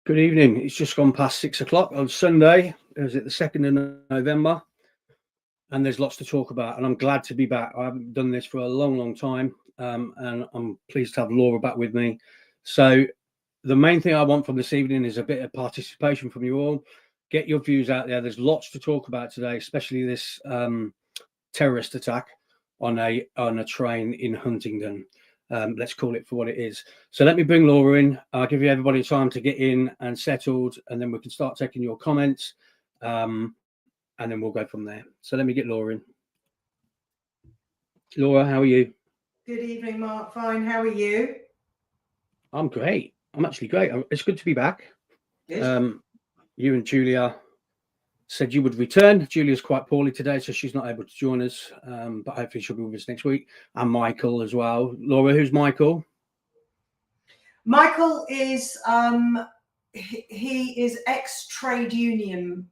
Good evening. It's just gone past 6 o'clock on Sunday. Is it the 2nd of November? And there's lots to talk about. And I'm glad to be back. I haven't done this for a long, long time. And I'm pleased to have Laura back with me. So the main thing I want from this evening is a bit of participation from you all. Get your views out there. There's lots to talk about today, especially this terrorist attack on a train in Huntingdon. Let's call it for what it is. So let me bring Laura in. I'll give you everybody time to get in and settled, and then we can start taking your comments, and then we'll go from there. So let me get Laura in. Laura, how are you? Good evening, Mark. Fine. How are you? I'm great. I'm actually great. It's good to be back. Good. You and Julia said you would return. Julia's quite poorly today, so she's not able to join us, but hopefully she'll be with us next week. And Michael as well. Laura, who's Michael? Michael is he is ex-trade union.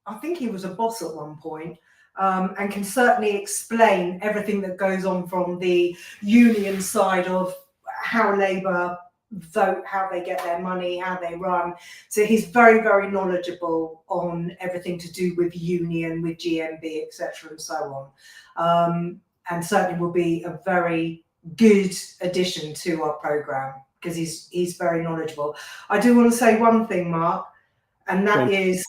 I think he was a boss at one point, and can certainly explain everything that goes on from the union side of how Labour vote, how they get their money, how they run. So he's very, very knowledgeable on everything to do with union, with GMB, etc., and so on. And certainly will be a very good addition to our programme because he's very knowledgeable. I do want to say one thing, Mark, and that is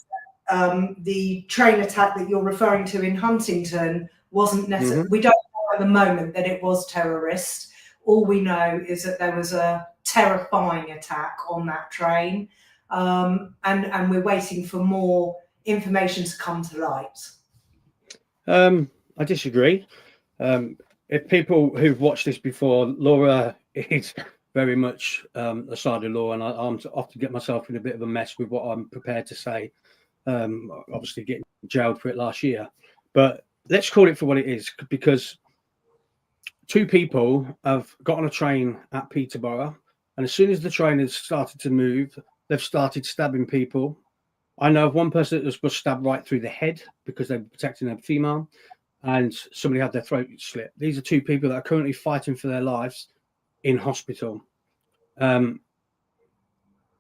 the train attack that you're referring to in Huntingdon wasn't necessarily. We don't know at the moment that it was terrorist. All we know is that there was a terrifying attack on that train, and we're waiting for more information to come to light. I disagree. If people who've watched this before, Laura is very much a side of law, and I often get myself in a bit of a mess with what I'm prepared to say. Obviously getting jailed for it last year, but let's call it for what it is, because two people have got on a train at Peterborough, and as soon as the train has started to move, they've started stabbing people. I know of one person that was stabbed right through the head because they were protecting a female, and somebody had their throat slit. These are two people that are currently fighting for their lives in hospital.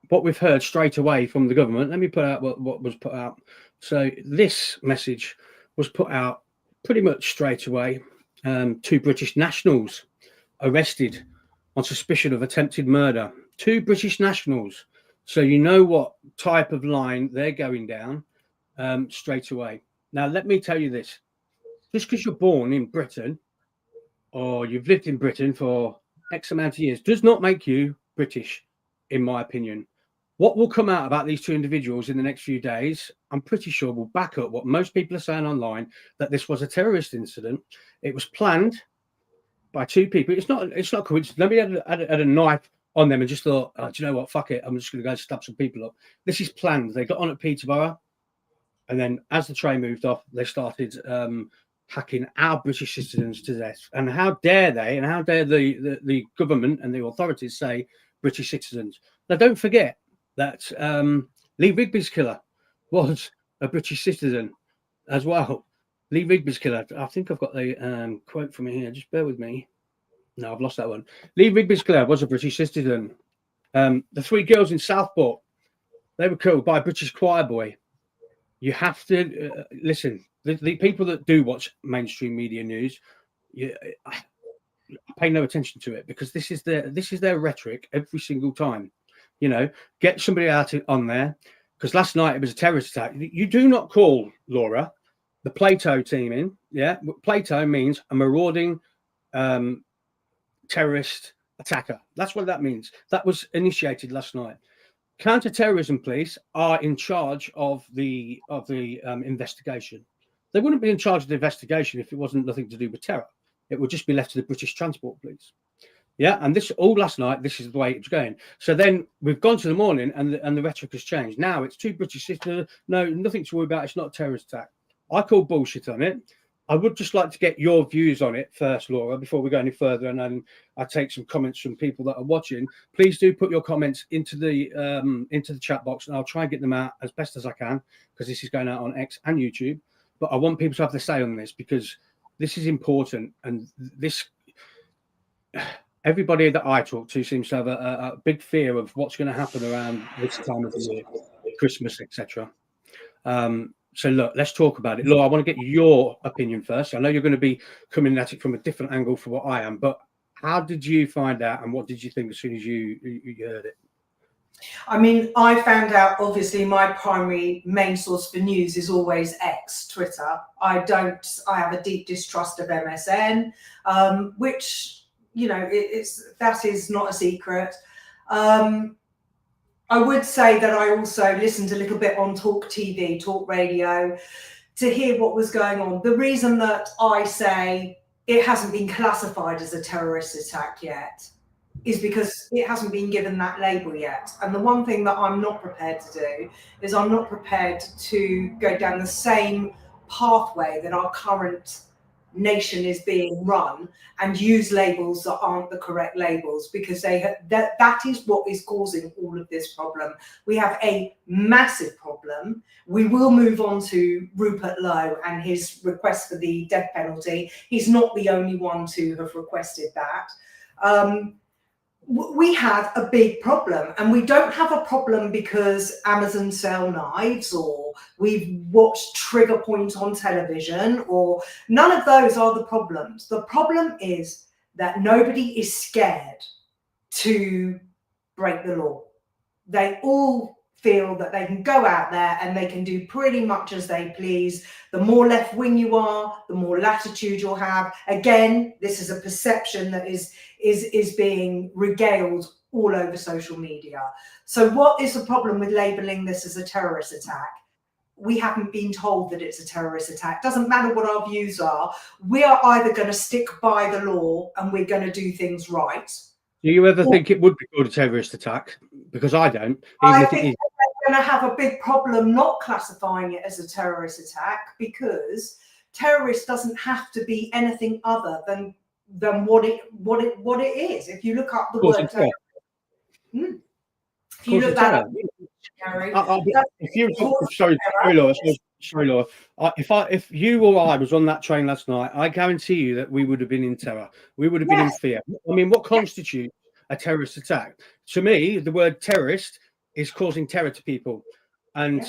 What we've heard straight away from the government, let me put out what was put out. So this message was put out pretty much straight away. Two British nationals arrested on suspicion of attempted murder. Two British nationals. So you know what type of line they're going down straight away. Now, let me tell you this. Just because you're born in Britain or you've lived in Britain for X amount of years does not make you British, in my opinion. What will come out about these two individuals in the next few days, I'm pretty sure will back up what most people are saying online, that this was a terrorist incident. It was planned by two people. It's not coincidence. Nobody had a knife on them and just thought, oh, do you know what? Fuck it. I'm just going to go stab some people up. This is planned. They got on at Peterborough, and then as the train moved off, they started hacking our British citizens to death. And how dare they, and how dare the government and the authorities say British citizens? Now, don't forget that Lee Rigby's killer was a British citizen as well. Lee Rigby's killer. I think I've got the quote from here. Just bear with me. No, I've lost that one. Lee Rigby's killer was a British citizen. The three girls in Southport, they were killed by a British choir boy. You have to listen. The people that do watch mainstream media news, I pay no attention to it, because this is their rhetoric every single time. You know, get somebody out on there, because last night it was a terrorist attack. You do not call, Laura, the Plato team in. Yeah, Plato means a marauding terrorist attacker. That's what that means. That was initiated last night. Counter-terrorism police are in charge of the investigation. They wouldn't be in charge of the investigation if it wasn't nothing to do with terror. It would just be left to the British Transport Police. Yeah, and this all last night, this is the way it's going. So then we've gone to the morning, and the rhetoric has changed. Now it's two British citizens. No, nothing to worry about. It's not a terrorist attack. I call bullshit on it. I would just like to get your views on it first, Laura, before we go any further, and then I take some comments from people that are watching. Please do put your comments into the chat box, and I'll try and get them out as best as I can, because this is going out on X and YouTube. But I want people to have their say on this, because this is important, and this. everybody that I talk to seems to have a big fear of what's going to happen around this time of the year, Christmas, etc. So look, let's talk about it. Look, I want to get your opinion first. I know you're going to be coming at it from a different angle from what I am, but how did you find out, and what did you think as soon as you heard it? I mean, I found out, obviously, my primary main source for news is always X, Twitter. I have a deep distrust of MSN, which, you know, that is not a secret. I would say that I also listened a little bit on Talk TV, Talk Radio, to hear what was going on. The reason that I say it hasn't been classified as a terrorist attack yet is because it hasn't been given that label yet. And the one thing that I'm not prepared to do is I'm not prepared to go down the same pathway that our current nation is being run and use labels that aren't the correct labels, because that is what is causing all of this problem. We have a massive problem. We will move on to Rupert Lowe and his request for the death penalty. He's not the only one to have requested that. We have a big problem, and we don't have a problem because Amazon sell knives or we've watched Trigger Point on television, or none of those are the problems. The problem is that nobody is scared to break the law. They all feel that they can go out there and they can do pretty much as they please. The more left wing you are, the more latitude you'll have. Again, this is a perception that is being regaled all over social media. So what is the problem with labeling this as a terrorist attack? We haven't been told that it's a terrorist attack. Doesn't matter what our views are. We are either going to stick by the law and we're going to do things right. Do you ever think it would be called a terrorist attack? Because I don't. I think they're going to have a big problem not classifying it as a terrorist attack, because terrorist doesn't have to be anything other than what it is. If you look up the word terrorist, if you look that up, Gary, sorry, Laura. If you or I was on that train last night, I guarantee you that we would have been in terror. We would have been in fear. I mean, what constitutes a terrorist attack? To me, the word terrorist is causing terror to people, and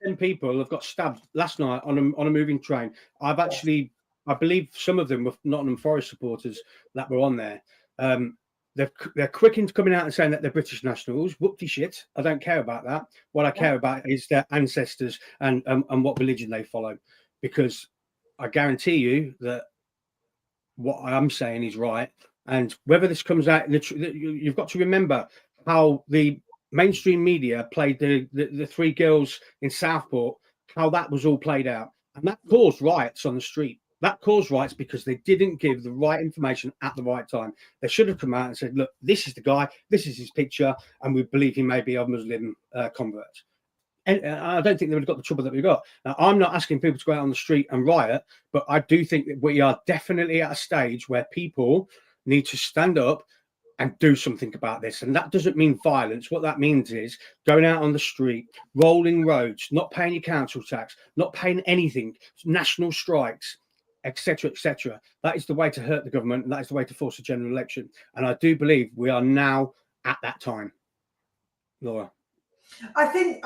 10 people have got stabbed last night on a moving train. I believe some of them were Nottingham Forest supporters that were on there. They're quick into coming out and saying that they're British nationals. Whoopty shit. I don't care about that. What I care about is their ancestors and what religion they follow, because I guarantee you that what I'm saying is right. And whether this comes out, you've got to remember how the mainstream media played the three girls in Southport, how that was all played out. And that caused riots on the street. That caused riots because they didn't give the right information at the right time. They should have come out and said, look, this is the guy, this is his picture, and we believe he may be a Muslim convert. And I don't think they would have got the trouble that we got. Now, I'm not asking people to go out on the street and riot, but I do think that we are definitely at a stage where people need to stand up and do something about this. And that doesn't mean violence. What that means is going out on the street, rolling roads, not paying your council tax, not paying anything, national strikes, etc., etc. That is the way to hurt the government, and that is the way to force a general election. And I do believe we are now at that time. Laura. I think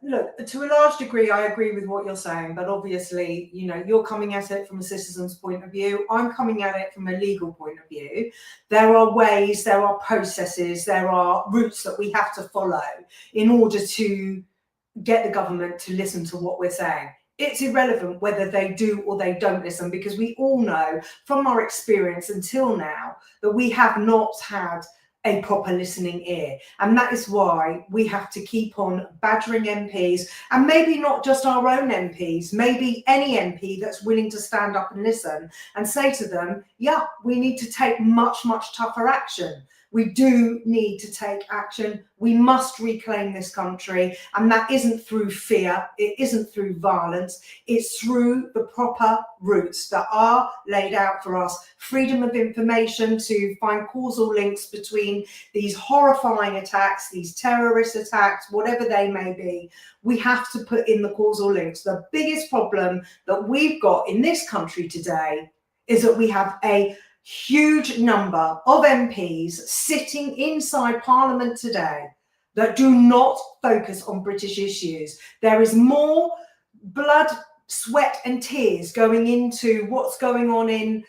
look, to a large degree, I agree with what you're saying, but obviously, you know, you're coming at it from a citizen's point of view. I'm coming at it from a legal point of view. There are ways, there are processes, there are routes that we have to follow in order to get the government to listen to what we're saying. It's irrelevant whether they do or they don't listen, because we all know from our experience until now that we have not had a proper listening ear. And that is why we have to keep on badgering MPs, and maybe not just our own MPs, maybe any MP that's willing to stand up and listen and say to them, yeah, we need to take much, much tougher action. We do need to take action. We must reclaim this country. And that isn't through fear. It isn't through violence. It's through the proper routes that are laid out for us. Freedom of information, to find causal links between these horrifying attacks, these terrorist attacks, whatever they may be. We have to put in the causal links. The biggest problem that we've got in this country today is that we have a huge number of MPs sitting inside Parliament today that do not focus on British issues. There is more blood, sweat and tears going into what's going on in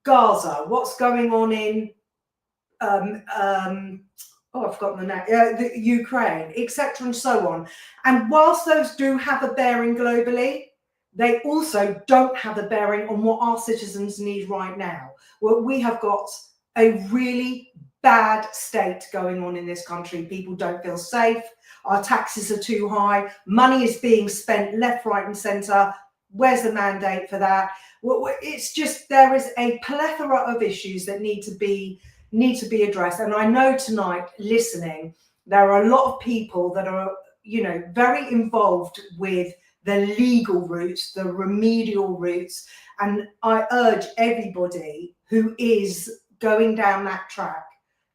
Gaza, what's going on in I've forgotten the name, the Ukraine, etc. and so on. And whilst those do have a bearing globally, they also don't have a bearing on what our citizens need right now. Well, we have got a really bad state going on in this country. People don't feel safe. Our taxes are too high. Money is being spent left, right and centre. Where's the mandate for that? Well, it's just, there is a plethora of issues that need to be addressed. And I know tonight, listening, there are a lot of people that are, you know, very involved with the legal routes, the remedial routes. And I urge everybody who is going down that track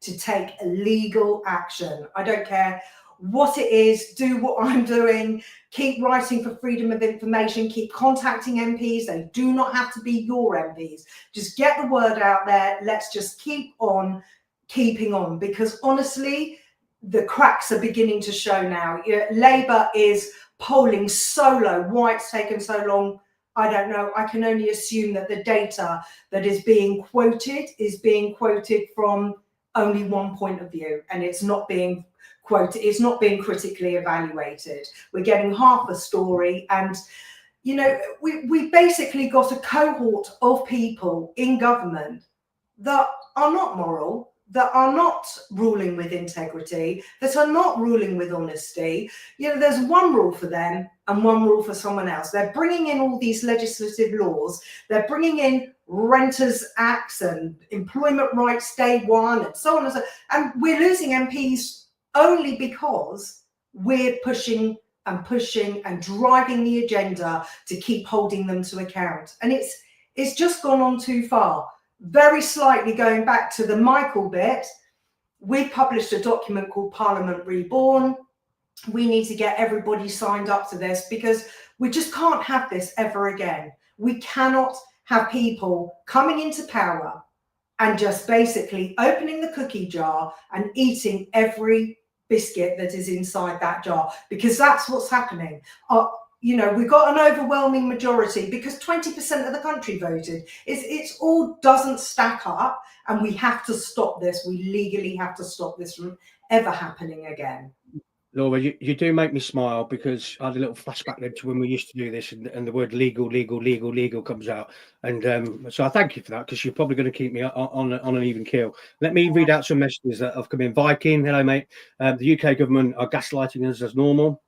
to take legal action. I don't care what it is, do what I'm doing, keep writing for freedom of information, keep contacting MPs. They do not have to be your MPs. Just get the word out there. Let's just keep on keeping on, because honestly, the cracks are beginning to show now. Labour is polling so low. Why it's taken so long, I don't know. I can only assume that the data that is being quoted from only one point of view, and it's not being quoted, it's not being critically evaluated. We're getting half a story, and you know, we basically got a cohort of people in government that are not moral, that are not ruling with integrity, that are not ruling with honesty. You know, there's one rule for them and one rule for someone else. They're bringing in all these legislative laws. They're bringing in Renters Acts and employment rights day one and so on and so on. And we're losing MPs only because we're pushing and driving the agenda to keep holding them to account. And it's just gone on too far. Very slightly going back to the Michael bit, we published a document called Parliament Reborn. We need to get everybody signed up to this, because we just can't have this ever again. We cannot have people coming into power and just basically opening the cookie jar and eating every biscuit that is inside that jar, because that's what's happening. You know, we've got an overwhelming majority because 20% of the country voted. It's all doesn't stack up, and we have to stop this. We legally have to stop this from ever happening again. Laura, you do make me smile, because I had a little flashback then to when we used to do this, and the word legal comes out. And so I thank you for that, because you're probably going to keep me on an even keel. Let me read out some messages that have come in. Viking, hello, mate. The UK government are gaslighting us as normal.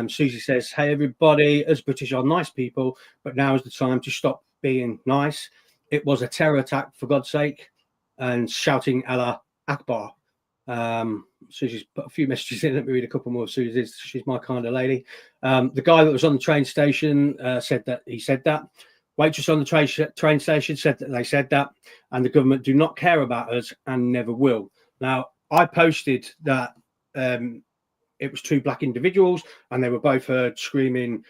Susie says, hey, everybody, us British are nice people, but now is the time to stop being nice. It was a terror attack, for God's sake. And shouting Allah Akbar. Susie's put a few messages in. Let me read a couple more of Susie's. She's my kind of lady. The guy that was on the train station said that he said that. Waitress on the train station said that they said that. And the government do not care about us and never will. Now, I posted that it was two black individuals, and they were both heard screaming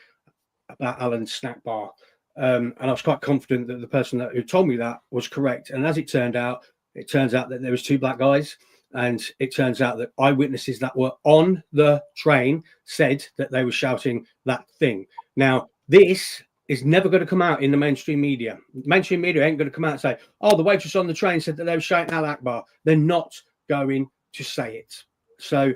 about Alan's snack bar. And I was quite confident that the person who told me that was correct. And as it turns out that there was two black guys. And it turns out that eyewitnesses that were on the train said that they were shouting that thing. Now, this is never going to come out in the mainstream media. Mainstream media ain't going to come out and say, oh, the waitress on the train said that they were shouting Al Akbar. They're not going to say it. So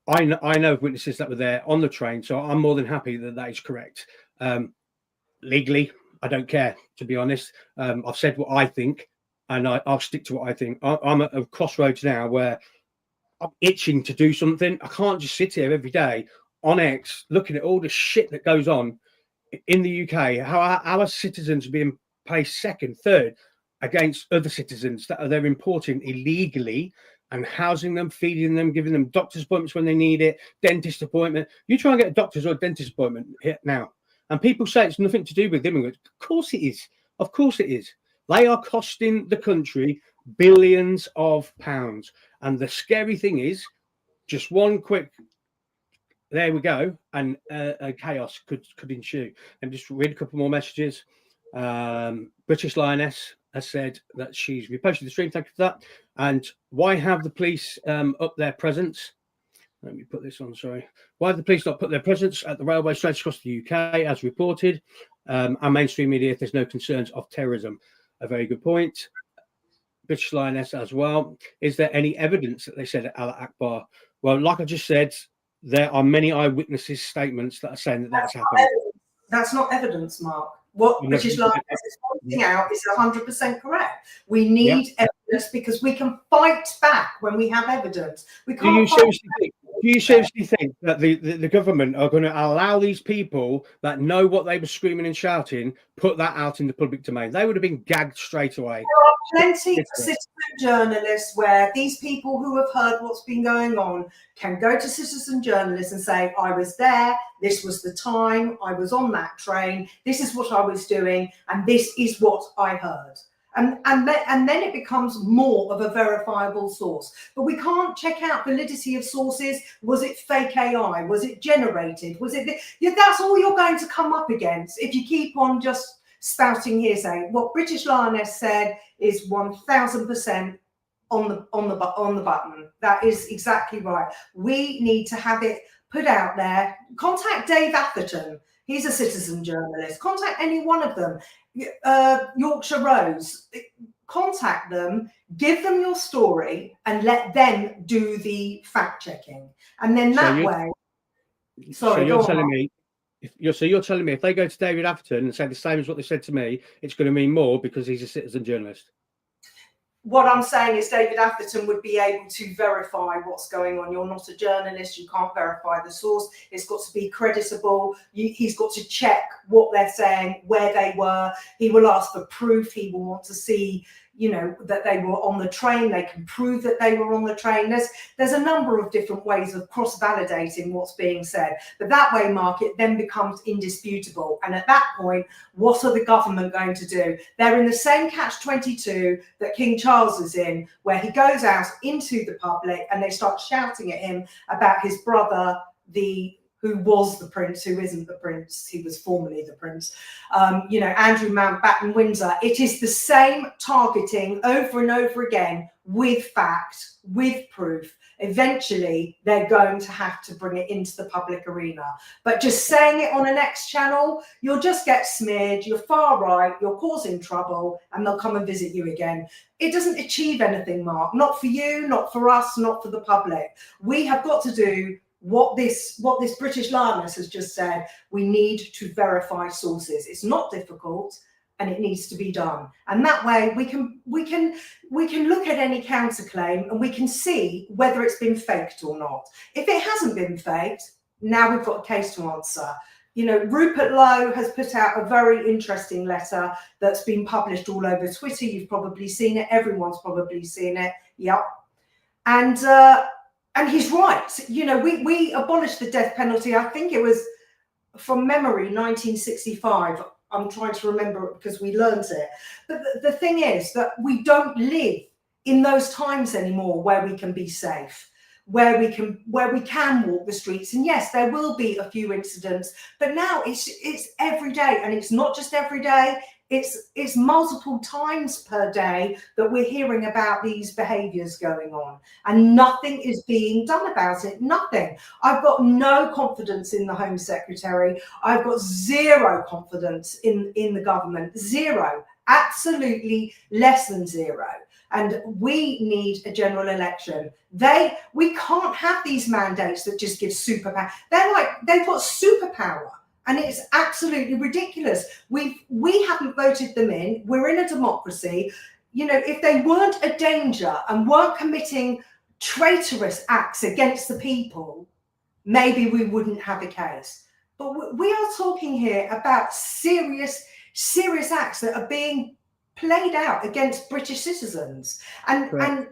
I know of witnesses that were there on the train. So I'm more than happy that that is correct. Legally, I don't care, to be honest. I've said what I think. And I'll stick to what I think. I'm at a crossroads now where I'm itching to do something. I can't just sit here every day on X looking at all the shit that goes on in the UK, how our citizens are being placed second, third against other citizens that are they're importing illegally and housing them, feeding them, giving them doctor's appointments when they need it, dentist appointment. You try and get a doctor's or a dentist appointment here now, and people say it's nothing to do with immigrants. Of course it is. Of course it is. They are costing the country billions of pounds. And the scary thing is, just one quick, there we go, and chaos could ensue. And just read a couple more messages. British Lioness, has said that she's reposted the stream. Thank you for that. And why have the police up their presence? Let me put this on, sorry. Why have the police not put their presence at the railway straight across the UK, as reported? And mainstream media, if there's no concerns of terrorism. A very good point. British Lioness as well. Is there any evidence that they said at Allah Akbar? Well, like I just said, there are many eyewitnesses' statements that are saying that that's happened. That's not evidence, Mark. What British Lioness is pointing out is 100% correct. We need evidence because we can fight back when we have evidence. We can't. Do you seriously think that the government are going to allow these people that know what they were screaming and shouting, put that out in the public domain? They would have been gagged straight away. There are plenty of citizen journalists where these people who have heard what's been going on can go to citizen journalists and say, I was there, this was the time, I was on that train, this is what I was doing, and this is what I heard. And then it becomes more of a verifiable source. But we can't check out validity of sources. Was it fake AI? Was it generated? Was it? That's all you're going to come up against if you keep on just spouting hearsay. What British Lioness said is 1000% on the button. That is exactly right. We need to have it put out there. Contact Dave Atherton. He's a citizen journalist. Contact any one of them. Yorkshire Rose, contact them, give them your story, and let them do the fact checking. And then that way. Sorry, you're telling me. So you're telling me if they go to David Atherton and say the same as what they said to me, it's going to mean more because he's a citizen journalist. What I'm saying is David Atherton would be able to verify what's going on. You're not a journalist. You can't verify the source. It's got to be creditable. He's got to check what they're saying, where they were. He will ask for proof. He will want to see, that they were on the train. They can prove that they were on the train. There's a number of different ways of cross-validating what's being said. But that way, Mark, it then becomes indisputable. And at that point, what are the government going to do? They're in the same catch-22 that King Charles is in, where he goes out into the public and they start shouting at him about his brother, who was the prince, who isn't the prince, he was formerly the prince, Andrew Mountbatten Windsor. It is the same targeting over and over again with fact, with proof. Eventually, they're going to have to bring it into the public arena. But just saying it on an X channel, you'll just get smeared, you're far right, you're causing trouble, and they'll come and visit you again. It doesn't achieve anything, Mark, not for you, not for us, not for the public. We have got to do what this British Lioness has just said. We need to verify sources. It's not difficult, and it needs to be done. And that way we can look at any counterclaim and we can see whether it's been faked or not. If it hasn't been faked, now we've got a case to answer. Rupert Lowe has put out a very interesting letter that's been published all over Twitter. You've probably seen it. Everyone's probably seen it. Yep. And he's right. We abolished the death penalty. I think it was, from memory, 1965. I'm trying to remember it because we learned it. But the thing is that we don't live in those times anymore where we can be safe, where we can walk the streets. And yes, there will be a few incidents, but now it's every day, and it's not just every day. It's multiple times per day that we're hearing about these behaviours going on, and nothing is being done about it. Nothing. I've got no confidence in the Home Secretary. I've got zero confidence in the government. Zero. Absolutely less than zero. And we need a general election. We can't have these mandates that just give superpower. They've got superpower. And it's absolutely ridiculous. We haven't voted them in. We're in a democracy. If they weren't a danger and weren't committing traitorous acts against the people, maybe we wouldn't have a case. But we are talking here about serious acts that are being played out against British citizens. And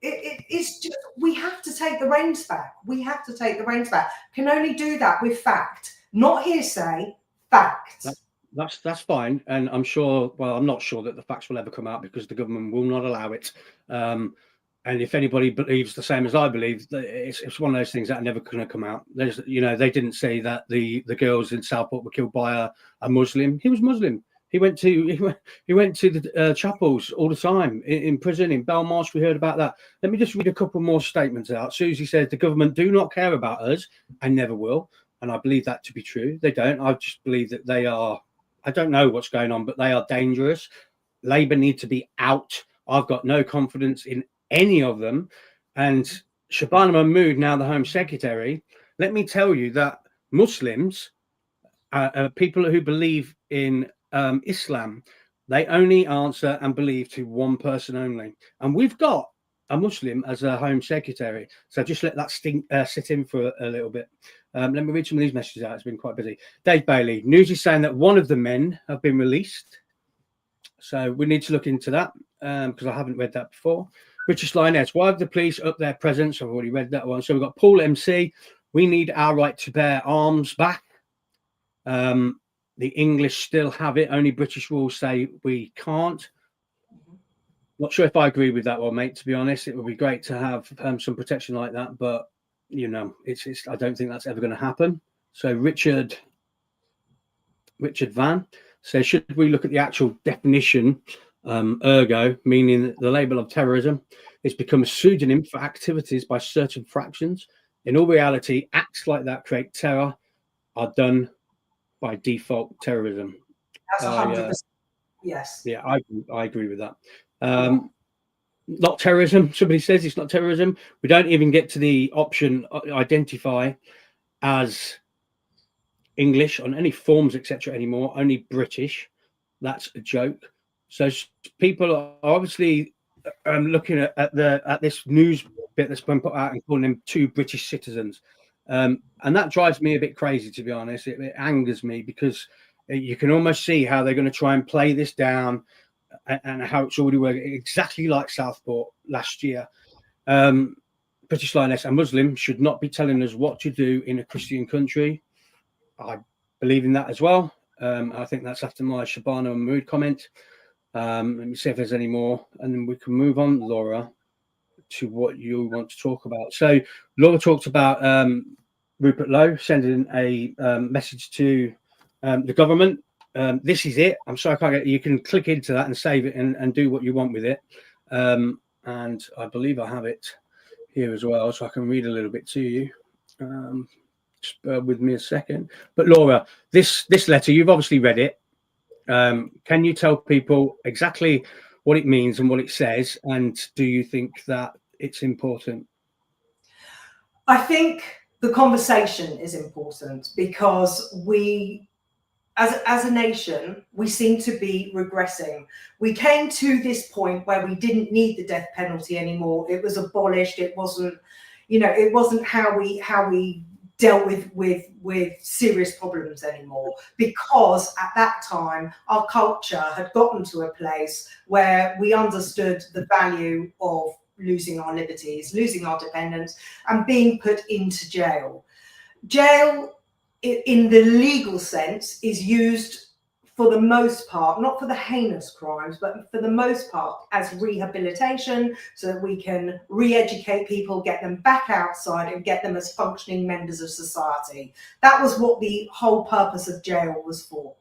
it's just, we have to take the reins back. We have to take the reins back. Can only do that with fact. Not hearsay, fact. That's fine, and I'm not sure that the facts will ever come out because the government will not allow it. And if anybody believes the same as I believe, it's one of those things that are never going to come out. They didn't say that the girls in Southport were killed by a Muslim. He was Muslim. He went to the chapels all the time in prison in Belmarsh. We heard about that. Let me just read a couple more statements out. Susie says the government do not care about us and never will, and I believe that to be true. They don't. I just believe that they are. I don't know what's going on, but they are dangerous. Labour need to be out. I've got no confidence in any of them. And Shabana Mahmood, now the Home Secretary, let me tell you that Muslims, people who believe in Islam, they only answer and believe to one person only. And we've got a Muslim as a Home Secretary. So just let that sit in for a little bit. Let me read some of these messages out. It's been quite busy. Dave Bailey, news is saying that one of the men have been released. So we need to look into that because I haven't read that before. British Lioness, why have the police up their presence? I've already read that one. So we've got Paul MC. We need our right to bear arms back. The English still have it. Only British rules say we can't. Not sure if I agree with that one, mate. To be honest, it would be great to have some protection like that, but you know, it's. I don't think that's ever going to happen. So Richard Van says, should we look at the actual definition, ergo, meaning the label of terrorism, it's become a pseudonym for activities by certain fractions. In all reality, acts like that create terror are done by default terrorism. That's 100%. Yes. Yeah, I agree with that. Not terrorism. Somebody says it's not terrorism. We don't even get to the option identify as English on any forms, etc. anymore. Only British. That's a joke. So people are obviously looking at this news bit that's been put out and calling them two British citizens. And that drives me a bit crazy, to be honest. It angers me because you can almost see how they're going to try and play this down and how it's already working, exactly like Southport last year. British Lioness, a Muslim should not be telling us what to do in a Christian country. I believe in that as well. I think that's after my Shabana and Mood comment. Let me see if there's any more, and then we can move on, Laura, to what you want to talk about. So Laura talked about Rupert Lowe sending a message to the government. This is it. I'm sorry I can't get. You can click into that and save it and do what you want with it. And I believe I have it here as well, so I can read a little bit to you. Just bear with me a second. But Laura, this letter, you've obviously read it. Can you tell people exactly what it means and what it says, and do you think that it's important? I think the conversation is important because we, as a nation, we seem to be regressing. We came to this point where we didn't need the death penalty anymore. It was abolished. It wasn't, it wasn't how we dealt with serious problems anymore, because at that time our culture had gotten to a place where we understood the value of losing our liberties, losing our dependence, and being put into jail. Jail, in the legal sense, is used for the most part, not for the heinous crimes, but for the most part as rehabilitation, so that we can re-educate people, get them back outside and get them as functioning members of society. That was what the whole purpose of jail was for.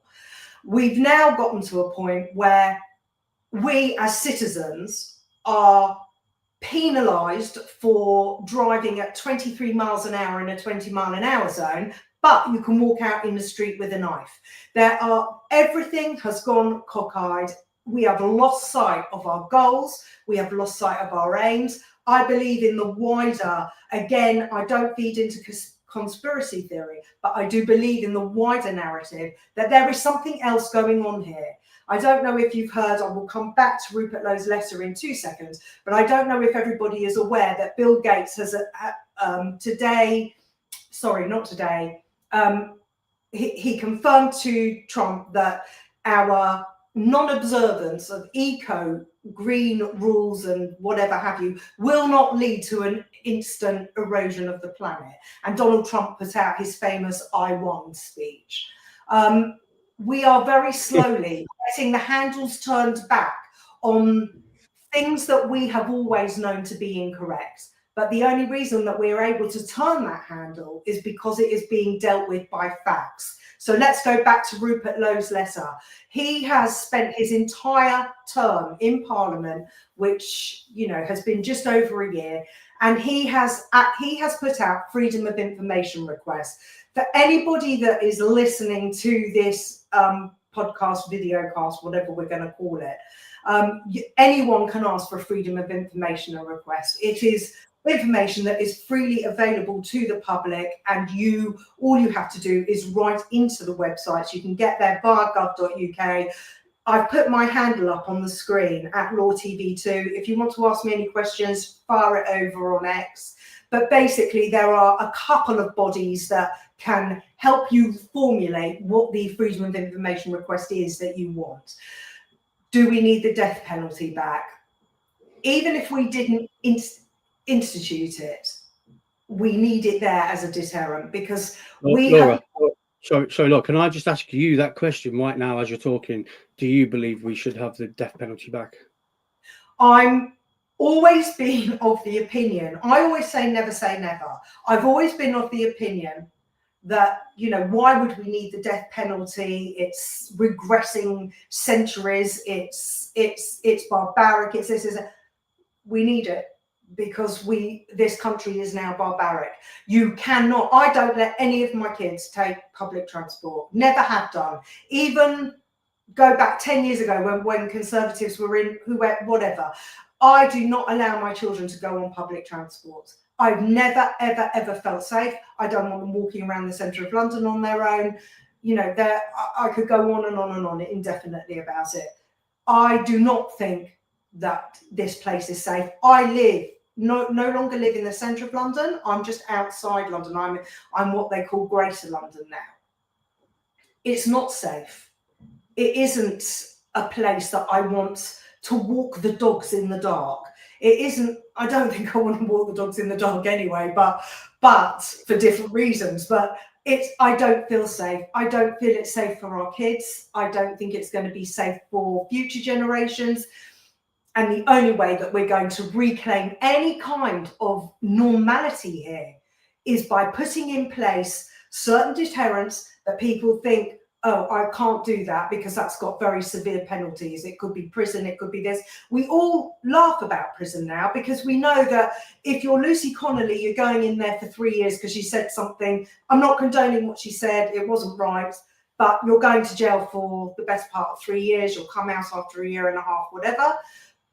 We've now gotten to a point where we as citizens are penalised for driving at 23 miles an hour in a 20-mile-an-hour zone, but you can walk out in the street with a knife. Everything has gone cockeyed. We have lost sight of our goals. We have lost sight of our aims. I believe in the wider, again, I don't feed into conspiracy theory, but I do believe in the wider narrative that there is something else going on here. I don't know if you've heard, I will come back to Rupert Lowe's letter in 2 seconds, but I don't know if everybody is aware that Bill Gates has he confirmed to Trump that our non-observance of green rules and whatever have you will not lead to an instant erosion of the planet. And Donald Trump put out his famous I won speech. We are very slowly getting the handles turned back on things that we have always known to be incorrect. But the only reason that we're able to turn that handle is because it is being dealt with by facts. So let's go back to Rupert Lowe's letter. He has spent his entire term in Parliament, which, you know, has been just over a year, and he has put out freedom of information requests. For anybody that is listening to this podcast, videocast, whatever we're going to call it, anyone can ask for freedom of information request. It is information that is freely available to the public, and all you have to do is write into the websites. You can get there via gov.uk. I've put my handle up on the screen at LawTV2. If you want to ask me any questions, fire it over on X. But basically, there are a couple of bodies that can help you formulate what the freedom of information request is that you want. Do we need the death penalty back? Even if we didn't institute it, we need it there as a deterrent, because Laura, sorry, look, can I just ask you that question right now as you're talking? Do you believe we should have the death penalty back? I'm always been of the opinion, I always say never say never. I've always been of the opinion that, you know, why would we need the death penalty? It's regressing centuries. It's barbaric. It's this. We need it because this country is now barbaric. You cannot. I don't let any of my kids take public transport. Never have done. Even go back 10 years ago when Conservatives were in, whatever. I do not allow my children to go on public transport. I've never, ever, ever felt safe. I don't want them walking around the centre of London on their own. You know, I could go on and on and on indefinitely about it. I do not think that this place is safe. I no longer live in the centre of London. I'm just outside London. I'm what they call Greater London now. It's not safe. It isn't a place that I want to walk the dogs in the dark. It isn't. I don't think I want to walk the dogs in the dark anyway, but for different reasons. But I don't feel safe. I don't feel it's safe for our kids. I don't think it's going to be safe for future generations. And the only way that we're going to reclaim any kind of normality here is by putting in place certain deterrents that people think, oh, I can't do that because that's got very severe penalties. It could be prison, it could be this. We all laugh about prison now because we know that if you're Lucy Connolly, you're going in there for 3 years because she said something. I'm not condoning what she said, it wasn't right, but you're going to jail for the best part of 3 years. You'll come out after a year and a half, whatever.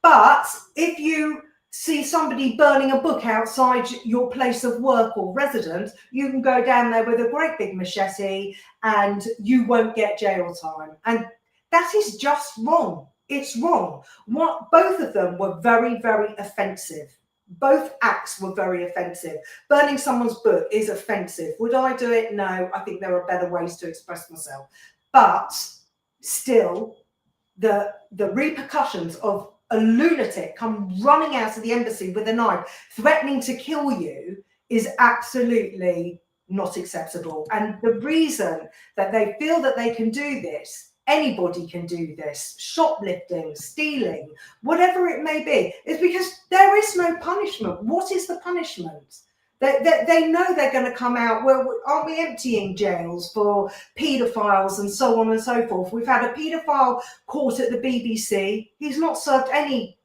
But if you see somebody burning a book outside your place of work or residence, you can go down there with a great big machete and you won't get jail time. And that is just wrong. It's wrong. Both of them were very, very offensive. Both acts were very offensive. Burning someone's book is offensive. Would I do it? No, I think there are better ways to express myself. But still, the repercussions of a lunatic come running out of the embassy with a knife, threatening to kill you, is absolutely not acceptable. And the reason that they feel that they can do this, anybody can do this, shoplifting, stealing, whatever it may be, is because there is no punishment. What is the punishment? They know they're going to come out. Well, aren't we emptying jails for paedophiles and so on and so forth? We've had a paedophile caught at the BBC. He's not served any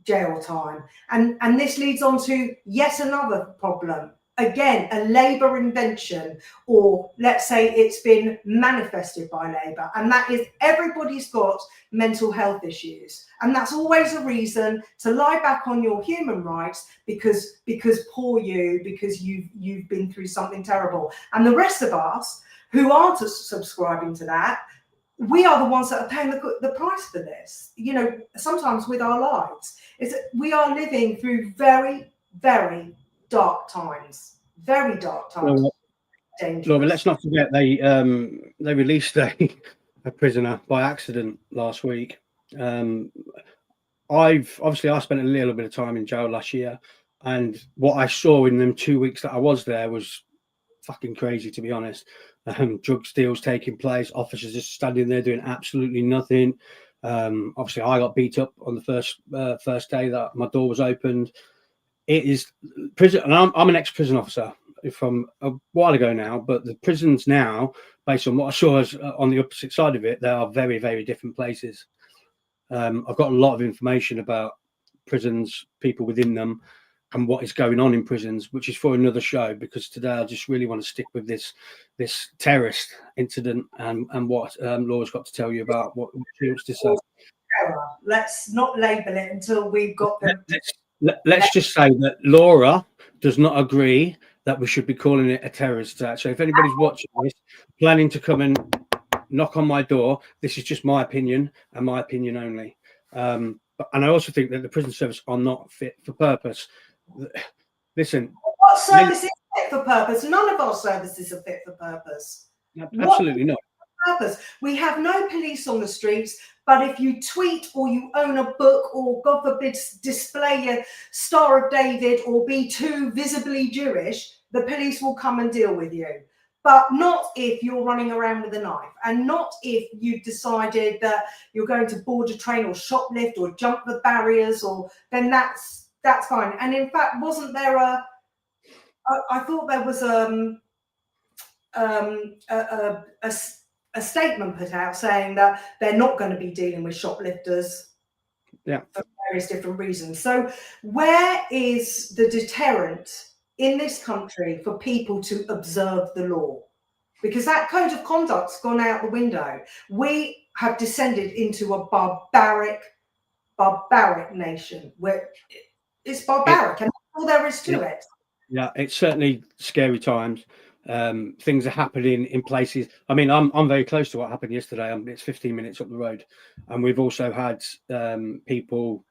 jail time. And this leads on to yet another problem. Again, a Labour invention, or let's say it's been manifested by Labour, and that is everybody's got mental health issues. And that's always a reason to lie back on your human rights because poor you, because you've been through something terrible. And the rest of us who aren't subscribing to that, we are the ones that are paying the price for this, you know, sometimes with our lives. We are living through very, very dark times. Very dark times. Laura, let's not forget they released a prisoner by accident last week. I spent a little bit of time in jail last year, and what I saw in them 2 weeks that I was there was fucking crazy, to be honest. Drug deals taking place, officers just standing there doing absolutely nothing. Obviously, I got beat up on the first day that my door was opened. it is prison, and I'm an ex-prison officer from a while ago now, but the prisons now, based on what I saw as, on the opposite side of it, they are very, very different places. I've got a lot of information about prisons, people within them, and what is going on in prisons, which is for another show, because today I just really want to stick with this terrorist incident and what Laura's got to tell you about what she wants to say. Let's not label it until we've got the. Let's just say that Laura does not agree that we should be calling it a terrorist attack. So if anybody's watching this, planning to come and knock on my door, this is just my opinion and my opinion only. And I also think that the prison service are not fit for purpose. Listen, what service is fit for purpose? None of our services are fit for purpose. Absolutely not. Purpose. We have no police on the streets, but if you tweet or you own a book or, God forbid, display a Star of David or be too visibly Jewish, the police will come and deal with you. But not if you're running around with a knife, and not if you've decided that you're going to board a train or shoplift or jump the barriers, or then that's fine. And in fact, wasn't there I thought there was a statement put out saying that they're not going to be dealing with shoplifters, for various different reasons. So where is the deterrent in this country for people to observe the law? Because that code of conduct's gone out the window. We have descended into a barbaric nation where it's barbaric, and that's all there is to it. Yeah, it's certainly scary times. Things are happening in places. I mean, I'm very close to what happened yesterday. It's 15 minutes up the road, and we've also had people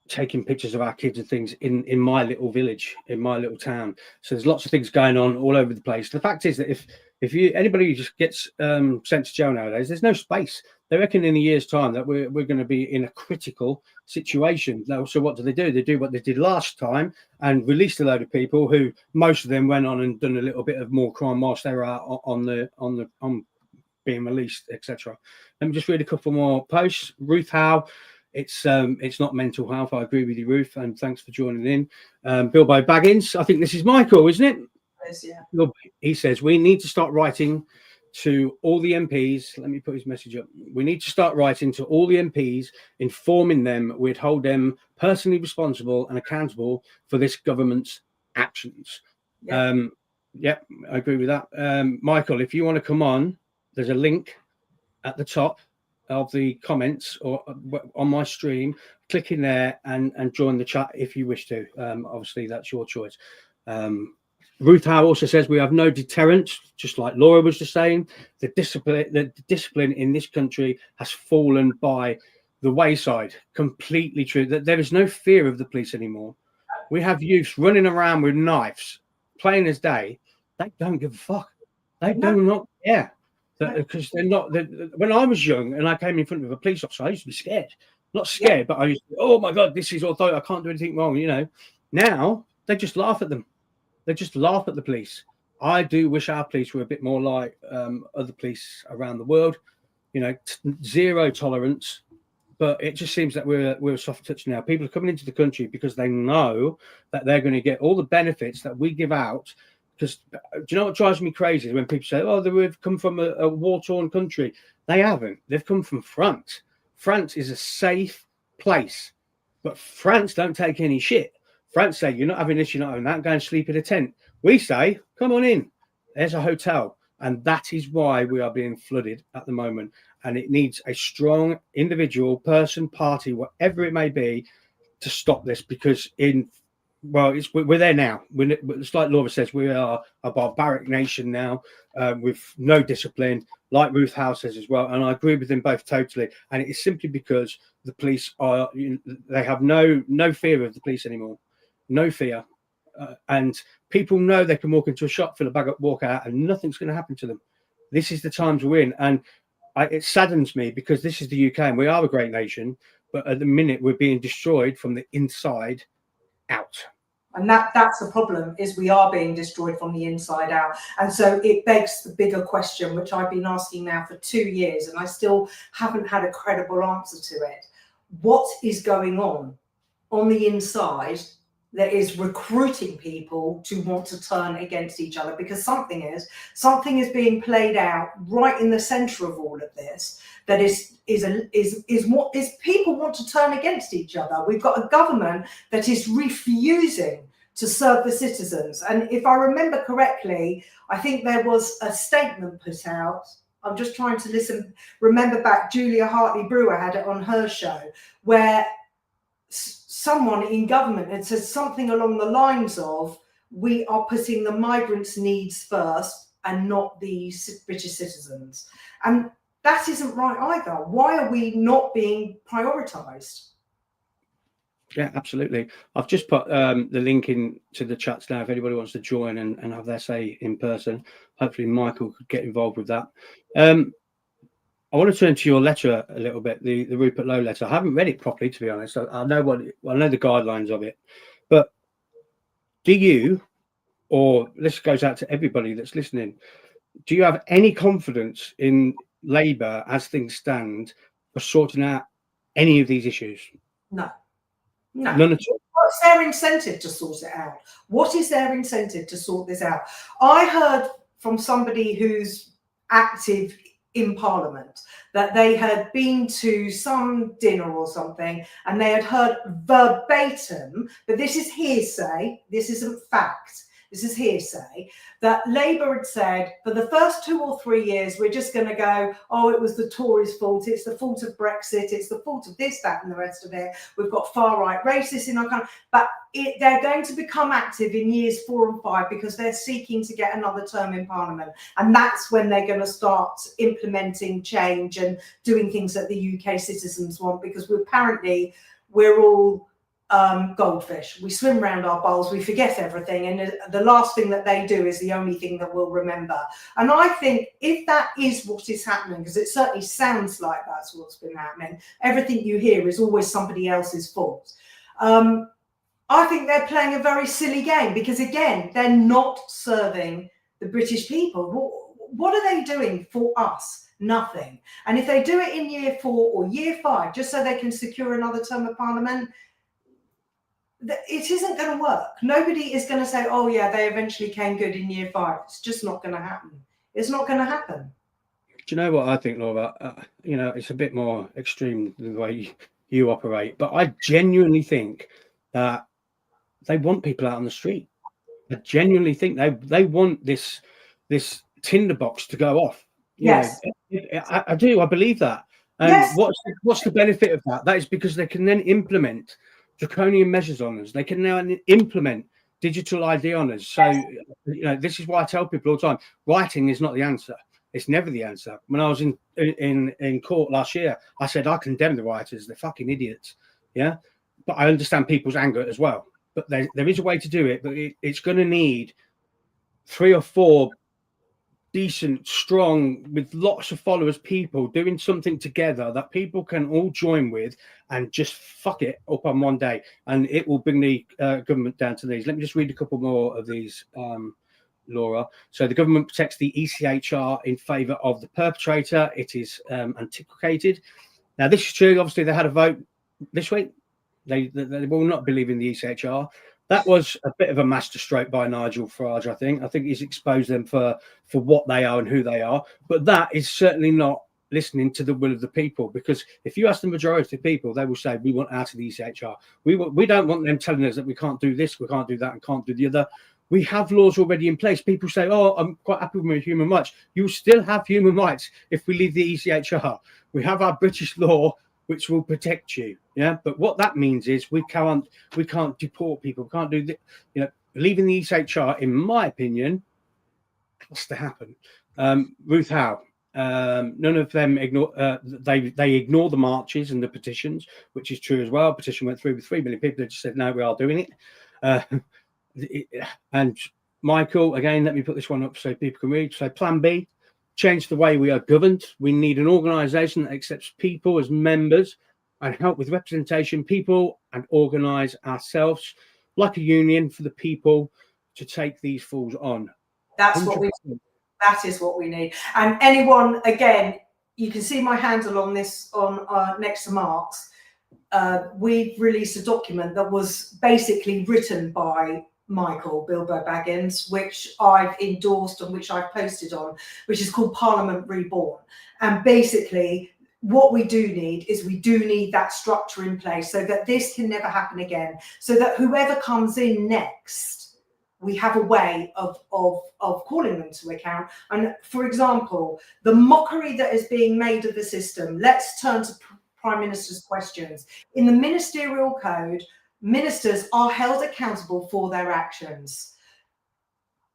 taking pictures of our kids and things in my little village, in my little town. So there's lots of things going on all over the place. The fact is that if anybody just gets sent to jail nowadays, there's no space. They reckon in a year's time that we're going to be in a critical situation. So what do? They do what they did last time and released a load of people who most of them went on and done a little bit of more crime whilst they were out on being released, etc. Let me just read a couple more posts. Ruth Howe. It's not mental health. I agree with you, Ruth, and thanks for joining in. Bilbo Baggins, I think this is Michael, isn't it? Yes, yeah. He says we need to start writing to all the MPs. Let me put his message up. We need to start writing to all the MPs, informing them we'd hold them personally responsible and accountable for this government's actions. Yeah, I agree with that. Michael, if you want to come on, there's a link at the top of the comments or on my stream. Click in there and join the chat if you wish to. Obviously, that's your choice. Ruth Howe also says we have no deterrence, just like Laura was just saying. The discipline in this country has fallen by the wayside. Completely true. That there is no fear of the police anymore. We have youths running around with knives, plain as day. They don't give a fuck. They do not care. Because they're not. When I was young and I came in front of a police officer, I used to be scared. Not scared, but I used to, oh my God, this is authority. I can't do anything wrong. You know. Now they just laugh at them. They just laugh at the police. I do wish our police were a bit more like other police around the world. You know, zero tolerance. But it just seems that we're a soft touch now. People are coming into the country because they know that they're going to get all the benefits that we give out. Because do you know what drives me crazy is when people say, oh, they've come from a war-torn country. They haven't. They've come from France. France is a safe place. But France don't take any shit. France say, you're not having this, you're not having that, go and sleep in a tent. We say, come on in. There's a hotel. And that is why we are being flooded at the moment. And it needs a strong individual, person, party, whatever it may be, to stop this. Because we're there now. It's like Laura says, we are a barbaric nation now with no discipline, like Ruth Howe says as well. And I agree with them both totally. And it is simply because the police they have no fear of the police anymore. No fear. And people know they can walk into a shop, fill a bag up, walk out, and nothing's going to happen to them. This is the times we're in. And it saddens me because this is the UK and we are a great nation. But at the minute, we're being destroyed from the inside out. And that's the problem, is we are being destroyed from the inside out. And so it begs the bigger question, which I've been asking now for 2 years, and I still haven't had a credible answer to it. What is going on the inside that is recruiting people to want to turn against each other, because something is being played out right in the center of all of this that is what is people want to turn against each other. We've got a government that is refusing to serve the citizens. And if I remember correctly, I think there was a statement put out. I'm just trying to remember back. Julia Hartley-Brewer had it on her show, where someone in government had said something along the lines of, we are putting the migrants' needs first and not the British citizens. And that isn't right either. Why are we not being prioritised? Yeah, absolutely. I've just put the link in to the chats now if anybody wants to join and have their say in person. Hopefully Michael could get involved with that. I want to turn to your letter a little bit, the Rupert Lowe letter. I haven't read it properly, to be honest. I know the guidelines of it, but do you, or this goes out to everybody that's listening, do you have any confidence in Labour as things stand for sorting out any of these issues? No. None at all. What's their incentive to sort it out? What is their incentive to sort this out? I heard from somebody who's active in Parliament that they had been to some dinner or something and they had heard verbatim, but this is hearsay, this isn't fact, this is hearsay, that Labour had said for the first 2 or 3 years we're just going to go, oh, it was the Tories' fault, it's the fault of Brexit, it's the fault of this, that and the rest of it, we've got far-right racists in our country, but they're going to become active in years 4 and 5 because they're seeking to get another term in Parliament, and that's when they're going to start implementing change and doing things that the UK citizens want, because we're all goldfish. We swim around our bowls, we forget everything, and the last thing that they do is the only thing that we'll remember. And I think if that is what is happening, because it certainly sounds like that's what's been happening, everything you hear is always somebody else's fault. I think they're playing a very silly game, because again, they're not serving the British people. What are they doing for us? Nothing. And if they do it in year 4 or year 5 just so they can secure another term of Parliament, it isn't going to work. Nobody is going to say, oh yeah, they eventually came good in year 5. It's just not going to happen. It's not going to happen. Do you know what I think, Laura? It's a bit more extreme than the way you operate, but I genuinely think that they want people out on the street. I genuinely think they want this tinderbox to go off. Yes, I do. I believe that. And yes. What's the benefit of that? That is because they can then implement draconian measures on us. They can now implement digital ID on us. So, this is why I tell people all the time: writing is not the answer. It's never the answer. When I was in court last year, I said I condemn the writers. They're fucking idiots. Yeah, but I understand people's anger as well. But there is a way to do it. But it's going to need 3 or 4 decent, strong, with lots of followers, people doing something together that people can all join with and just fuck it up on one day, and it will bring the government down to these. Let me just read a couple more of these, Laura. So the government protects the ECHR in favour of the perpetrator. It is antiquated. Now, this is true. Obviously, they had a vote this week. They will not believe in the ECHR. That was a bit of a masterstroke by Nigel Farage, I think. I think he's exposed them for what they are and who they are. But that is certainly not listening to the will of the people, because if you ask the majority of people, they will say, we want out of the ECHR. We don't want them telling us that we can't do this, we can't do that, and can't do the other. We have laws already in place. People say, oh, I'm quite happy with my human rights. You still have human rights if we leave the ECHR. We have our British law, which will protect you. Yeah, but what that means is we can't deport people. We can't do the, leaving the ECHR, in my opinion, has to happen. Ruth Howe, none of them ignore. They ignore the marches and the petitions, which is true as well. Petition went through with 3 million people that just said no, we are doing it. And Michael, again, let me put this one up so people can read. So Plan B. Change the way we are governed. We need an organisation that accepts people as members and help with representation, people, and organise ourselves like a union for the people to take these fools on. That's 100%. What we. That is what we need. And anyone, again, you can see my handle on this on next to Mark's. we've released a document that was basically written by Michael Bilbo Baggins, which I've endorsed and which I've posted on, which is called Parliament Reborn. And basically, what we do need is we do need that structure in place so that this can never happen again, so that whoever comes in next, we have a way of calling them to account. And for example, the mockery that is being made of the system, let's turn to Prime Minister's questions. In the Ministerial Code, ministers are held accountable for their actions.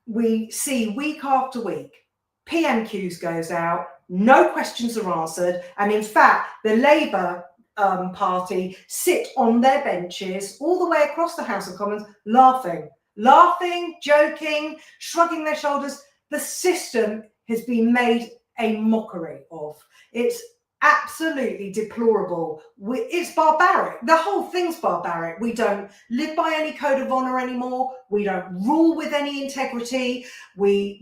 We see week after week, PMQs goes out, no questions are answered, and in fact, the Labour Party sit on their benches all the way across the House of Commons, laughing, joking, shrugging their shoulders. The system has been made a mockery of. It's absolutely deplorable. It's barbaric. The whole thing's barbaric. We don't live by any code of honor anymore. We don't rule with any integrity. We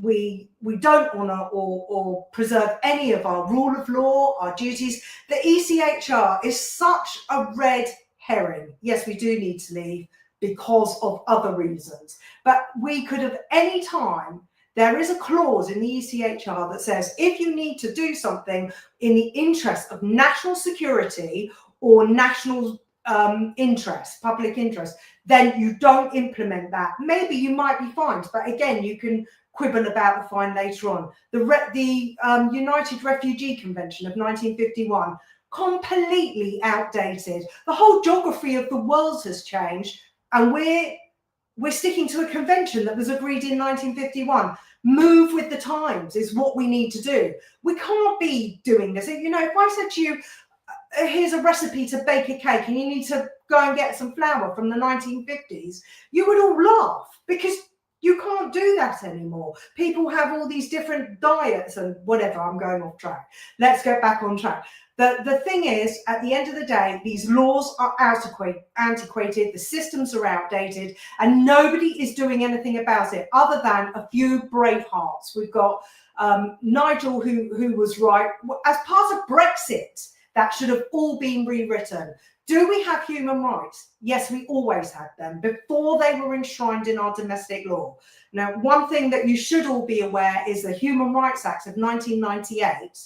don't honor or preserve any of our rule of law, our duties. The ECHR is such a red herring. Yes, we do need to leave because of other reasons, but we could have any time. There is a clause in the ECHR that says if you need to do something in the interest of national security or national interest, public interest, then you don't implement that. Maybe you might be fined, but again, you can quibble about the fine later on. The United Refugee Convention of 1951, completely outdated. The whole geography of the world has changed, and we're sticking to a convention that was agreed in 1951. Move with the times is what we need to do. We can't be doing this. You know, if I said to you, here's a recipe to bake a cake and you need to go and get some flour from the 1950s, you would all laugh because you can't do that anymore. People have all these different diets and whatever. I'm going off track. Let's get back on track. The thing is, at the end of the day, these laws are antiquated, the systems are outdated, and nobody is doing anything about it other than a few brave hearts. We've got Nigel, who was right. As part of Brexit, that should have all been rewritten. Do we have human rights? Yes, we always had them before they were enshrined in our domestic law. Now, one thing that you should all be aware is the Human Rights Act of 1998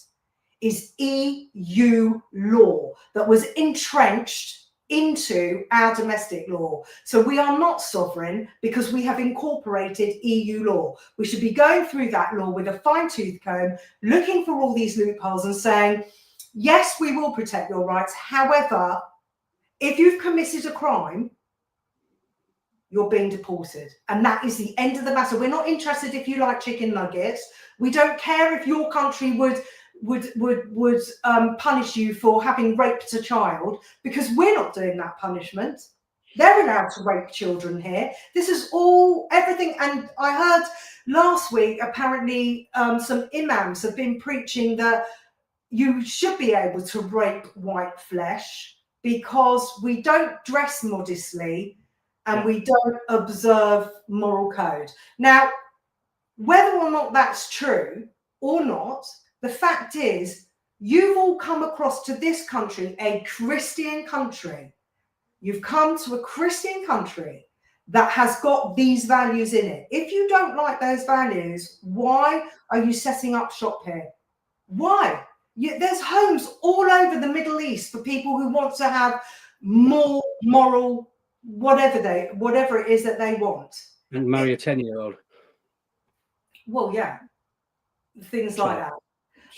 is EU law that was entrenched into our domestic law. So we are not sovereign because we have incorporated EU law. We should be going through that law with a fine-tooth comb, looking for all these loopholes and saying, yes, we will protect your rights. However, if you've committed a crime, you're being deported. And that is the end of the matter. We're not interested if you like chicken nuggets. We don't care if your country would punish you for having raped a child, because we're not doing that punishment. They're allowed to rape children here. This is all everything. And I heard last week, apparently some imams have been preaching that you should be able to rape white flesh because we don't dress modestly and we don't observe moral code. Now, whether or not that's true or not, the fact is, you've all come across to this country, a Christian country. You've come to a Christian country that has got these values in it. If you don't like those values, why are you setting up shop here? Why? There's homes all over the Middle East for people who want to have more moral, whatever it is that they want. And marry a 10-year-old. Well, yeah, things like that.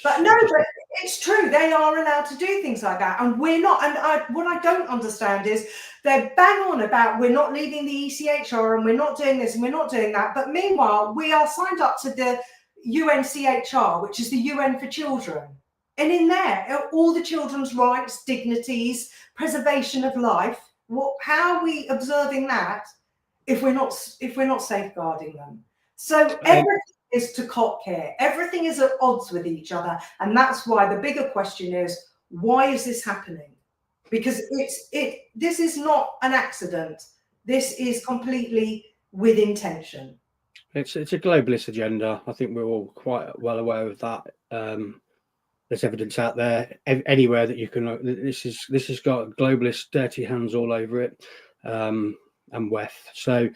But no, but it's true. They are allowed to do things like that, and we're not. And what I don't understand is they bang on about we're not leaving the ECHR and we're not doing this and we're not doing that. But meanwhile, we are signed up to the UNCHR, which is the UN for Children, and in there are all the children's rights, dignities, preservation of life. How are we observing that if we're not safeguarding them? So everything is to cock here. Everything is at odds with each other. And that's why the bigger question is, why is this happening? Because this is not an accident. This is completely with intention. It's a globalist agenda. I think we're all quite well aware of that. there's evidence out there anywhere that you can. This has got globalist dirty hands all over it, and WEF. So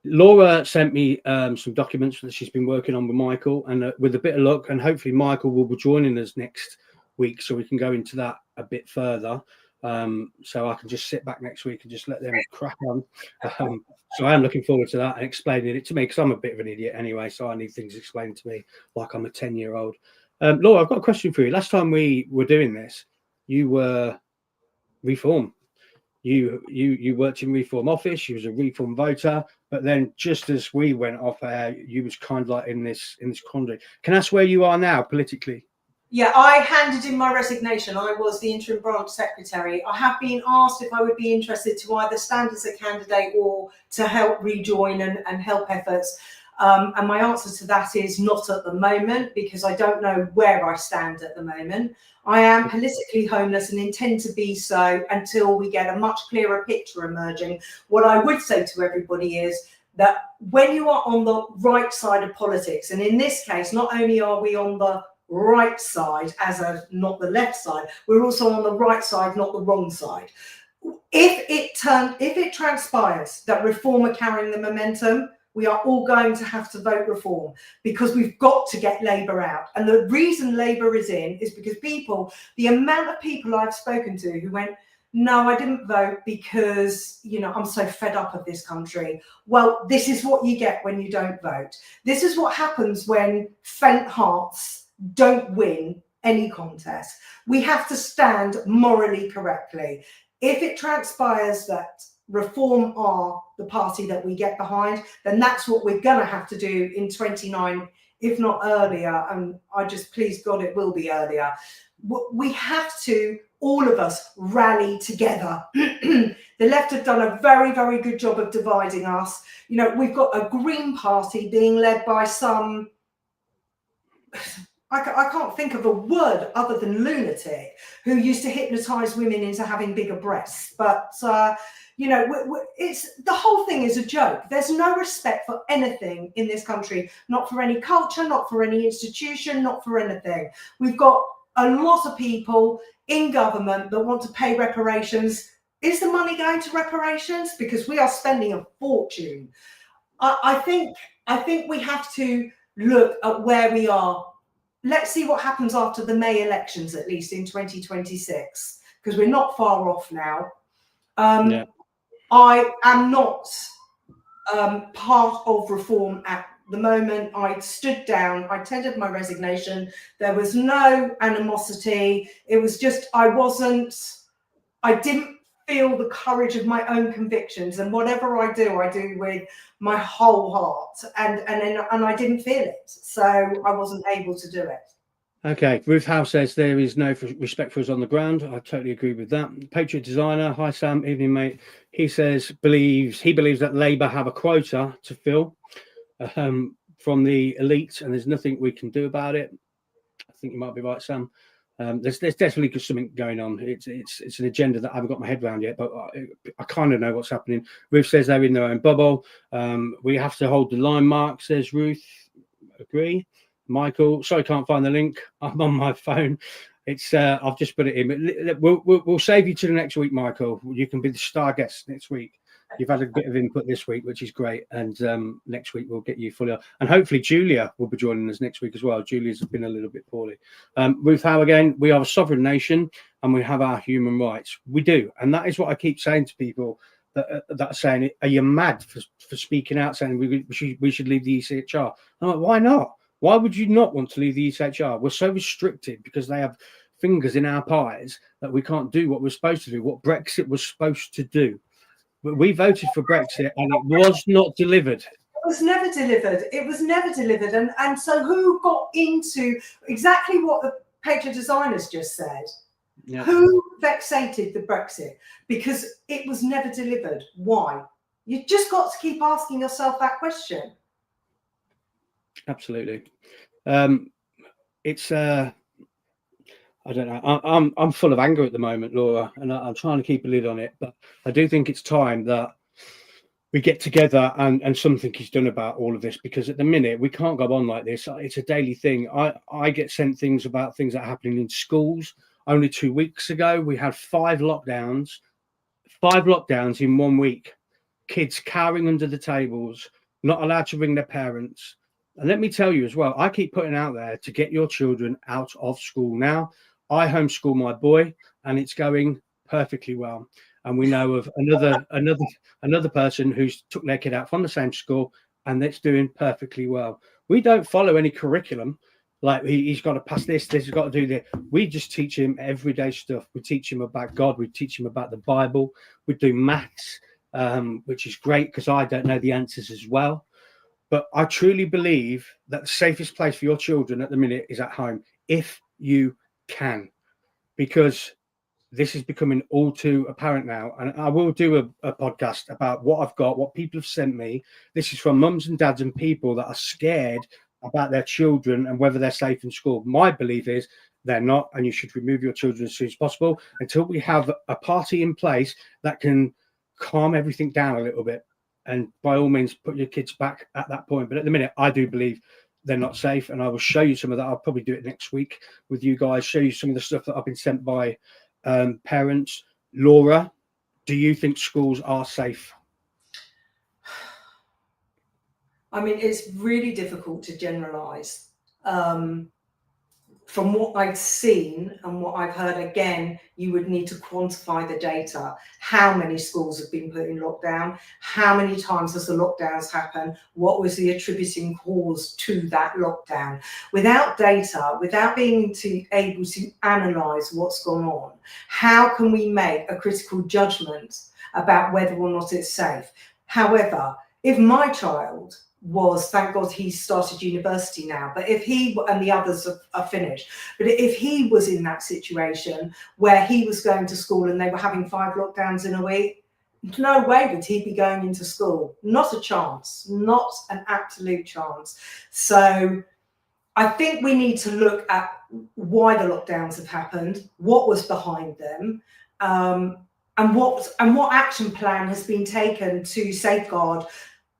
Laura sent me some documents that she's been working on with Michael, and with a bit of luck, and hopefully Michael will be joining us next week, so we can go into that a bit further. So I can just sit back next week and just let them crack on. So I am looking forward to that and explaining it to me, because I'm a bit of an idiot anyway, so I need things explained to me like I'm a 10-year-old. Laura, I've got a question for you. Last time we were doing this, you were Reform. You worked in Reform office. You was a Reform voter, but then just as we went off air, you was kind of like in this quandary. Can I ask where you are now politically? Yeah, I handed in my resignation. I was the interim branch secretary. I have been asked if I would be interested to either stand as a candidate or to help rejoin and help efforts. And my answer to that is not at the moment, because I don't know where I stand at the moment. I am politically homeless and intend to be so until we get a much clearer picture emerging. What I would say to everybody is that when you are on the right side of politics, and in this case, not only are we on the right side not the left side, we're also on the right side, not the wrong side. If it transpires that Reform are carrying the momentum, we are all going to have to vote Reform, because we've got to get Labour out. And the reason Labour is in is because the amount of people I've spoken to who went, no, I didn't vote because, I'm so fed up of this country. Well, this is what you get when you don't vote. This is what happens when faint hearts don't win any contest. We have to stand morally correctly. If it transpires that Reform are the party that we get behind, then that's what we're going to have to do in 29, if not earlier. And please God, it will be earlier. We have to, all of us, rally together. The left have done a very, very good job of dividing us. We've got a Green Party being led by some, I can't think of a word other than lunatic, who used to hypnotize women into having bigger breasts. But, it's the whole thing is a joke. There's no respect for anything in this country, not for any culture, not for any institution, not for anything. We've got a lot of people in government that want to pay reparations. Is the money going to reparations? Because we are spending a fortune. I think we have to look at where we are. Let's see what happens after the May elections, at least in 2026, because we're not far off now. Yeah. I am not part of Reform at the moment. I stood down, I tendered my resignation. There was no animosity. It was just, I didn't feel the courage of my own convictions, and whatever I do with my whole heart, and I didn't feel it, so I wasn't able to do it. Okay, Ruth Howe says there is no respect for us on the ground. I totally agree with that. Patriot Designer, hi Sam, evening mate. He says he believes that Labour have a quota to fill from the elite, and there's nothing we can do about it. I think you might be right, Sam. There's definitely something going on. It's an agenda that I haven't got my head around yet, but I kind of know what's happening. Ruth says they're in their own bubble. We have to hold the line, Mark, says Ruth. Agree. Michael, sorry, can't find the link. I'm on my phone. It's I've just put it in. We'll save you to the next week, Michael. You can be the star guest next week. You've had a bit of input this week, which is great. And next week we'll get you fully on. And hopefully Julia will be joining us next week as well. Julia's been a little bit poorly. Ruth Howe again, we are a sovereign nation and we have our human rights. We do. And that is what I keep saying to people that are saying, are you mad for speaking out, saying we should leave the ECHR? I'm like, why not? Why would you not want to leave the ECHR? We're so restricted because they have fingers in our pies that we can't do what we're supposed to do, what Brexit was supposed to do. We voted for Brexit and it was not delivered. It was never delivered. It was never delivered. And so who got into exactly what the Patriot Designers just said? Yeah. Who vexated the Brexit? Because it was never delivered. Why? You just got to keep asking yourself that question. Absolutely. It's I don't know. I'm full of anger at the moment, Laura, and I'm trying to keep a lid on it. But I do think it's time that we get together and something is done about all of this, because at the minute we can't go on like this. It's a daily thing. I get sent things about things that are happening in schools. Only 2 weeks ago, we had 5 lockdowns in 1 week. Kids cowering under the tables, not allowed to ring their parents. And let me tell you as well, I keep putting out there to get your children out of school now. I homeschool my boy, and it's going perfectly well. And we know of another person who's took their kid out from the same school, and it's doing perfectly well. We don't follow any curriculum like he's got to pass this, he's got to do this. We just teach him everyday stuff. We teach him about God. We teach him about the Bible. We do maths, which is great because I don't know the answers as well. But I truly believe that the safest place for your children at the minute is at home, if you can, because this is becoming all too apparent now. And I will do a podcast about what I've got, what people have sent me. This is from mums and dads and people that are scared about their children and whether they're safe in school. My belief is they're not, and you should remove your children as soon as possible until we have a party in place that can calm everything down a little bit. And by all means, put your kids back at that point. But at the minute, I do believe they're not safe. And I will show you some of that. I'll probably do it next week with you guys, show you some of the stuff that I've been sent by parents. Laura, do you think schools are safe? I mean, it's really difficult to generalize. From what I've seen and what I've heard, again, you would need to quantify the data. How many schools have been put in lockdown? How many times has the lockdowns happened? What was the attributing cause to that lockdown? Without data, without being able to analyse what's gone on, how can we make a critical judgment about whether or not it's safe? However, if my child was, thank God he started university now, but if he, and the others are finished, but if he was in that situation where he was going to school and they were having 5 lockdowns in a week, no way would he be going into school. Not a chance, not an absolute chance. So I think we need to look at why the lockdowns have happened, what was behind them, and what action plan has been taken to safeguard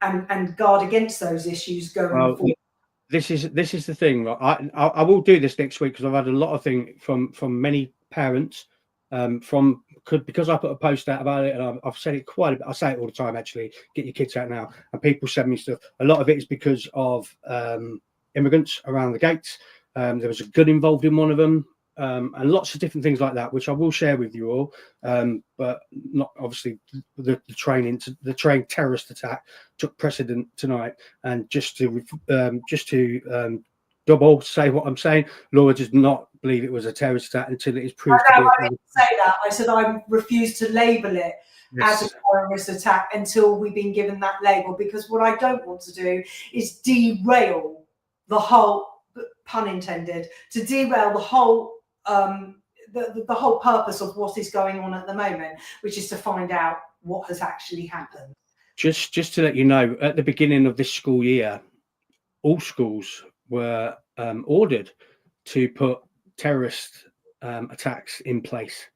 and guard against ththose issues going forward. This is the thing. I will do this next week because I've had a lot of things from many parents, because I put a post out about it, and I've said it quite a bit. I say it all the time, actually. Get your kids out now, and people send me stuff. A lot of it is because of immigrants around the gates. There was a gun involved in one of them. And lots of different things like that, which I will share with you all, but not obviously the train terrorist attack took precedent tonight. And just to double say what I'm saying, Laura does not believe it was a terrorist attack until it is proved to be. I didn't say that. I said I refuse to label it as a terrorist attack until we've been given that label, because what I don't want to do is derail the whole, pun intended, to derail the whole the whole purpose of what is going on at the moment, which is to find out what has actually happened. Just to let you know, at the beginning of this school year, all schools were ordered to put terrorist attacks in place.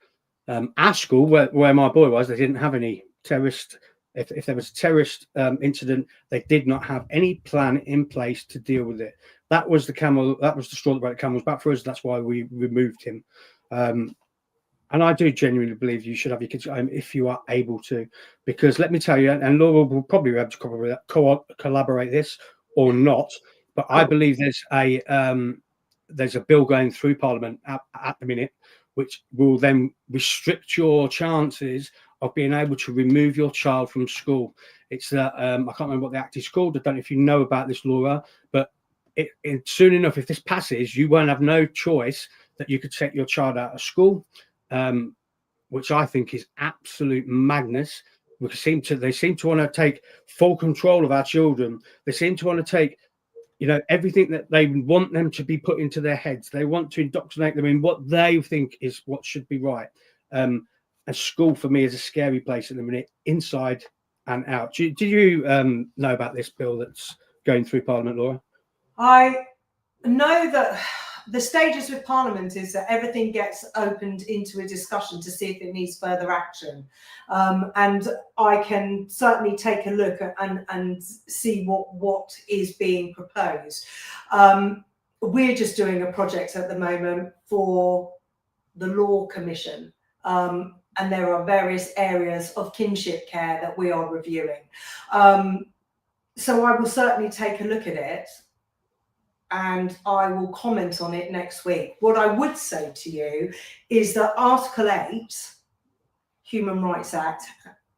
Our school, where my boy was, they didn't have any terrorist. If there was a terrorist incident, they did not have any plan in place to deal with it. That was the straw that broke the camel's back for us. That's why we removed him. And I do genuinely believe you should have your kids at home if you are able to, because let me tell you, and Laura will probably be able to collaborate this or not, but I believe there's a bill going through Parliament at the minute, which will then restrict your chances of being able to remove your child from school. It's that I can't remember what the act is called. I don't know if you know about this, Laura, but soon enough, if this passes, you won't have no choice that you could take your child out of school, which I think is absolute madness. They seem to want to take full control of our children. They seem to want to take, everything that they want them to be put into their heads. They want to indoctrinate them in what they think is what should be right. And school for me is a scary place at the minute, inside and out. Do you know about this bill that's going through Parliament, Laura? I know that the stages with Parliament is that everything gets opened into a discussion to see if it needs further action, and I can certainly take a look at, and see what is being proposed. We're just doing a project at the moment for the Law Commission, and there are various areas of kinship care that we are reviewing. So I will certainly take a look at it, and I will comment on it next week. What I would say to you is that Article 8, Human Rights Act,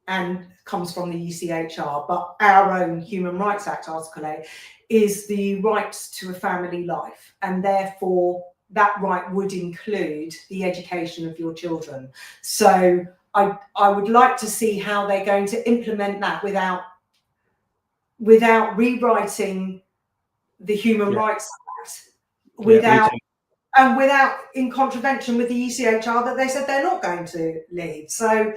and comes from the ECHR, but our own Human Rights Act, Article 8, is the right to a family life, and therefore that right would include the education of your children. So I would like to see how they're going to implement that without rewriting the Human Rights Act, without in contravention with the ECHR that they said they're not going to leave. So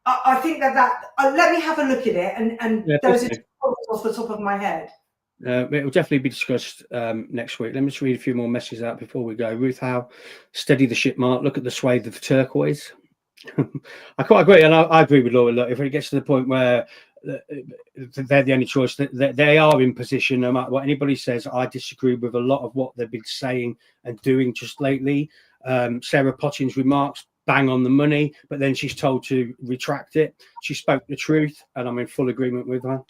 I think that let me have a look at it, and those are off the top of my head. It will definitely be discussed next week. Let me just read a few more messages out before we go. Ruth Howe, steady the ship, Mark. Look at the swathe of the turquoise. I quite agree, and I agree with Laura. Look, if it gets to the point where they're the only choice, that they are in position, no matter what anybody says. I disagree with a lot of what they've been saying and doing just lately. Sarah Potting's remarks, bang on the money, but then she's told to retract it. She spoke the truth, and I'm in full agreement with her.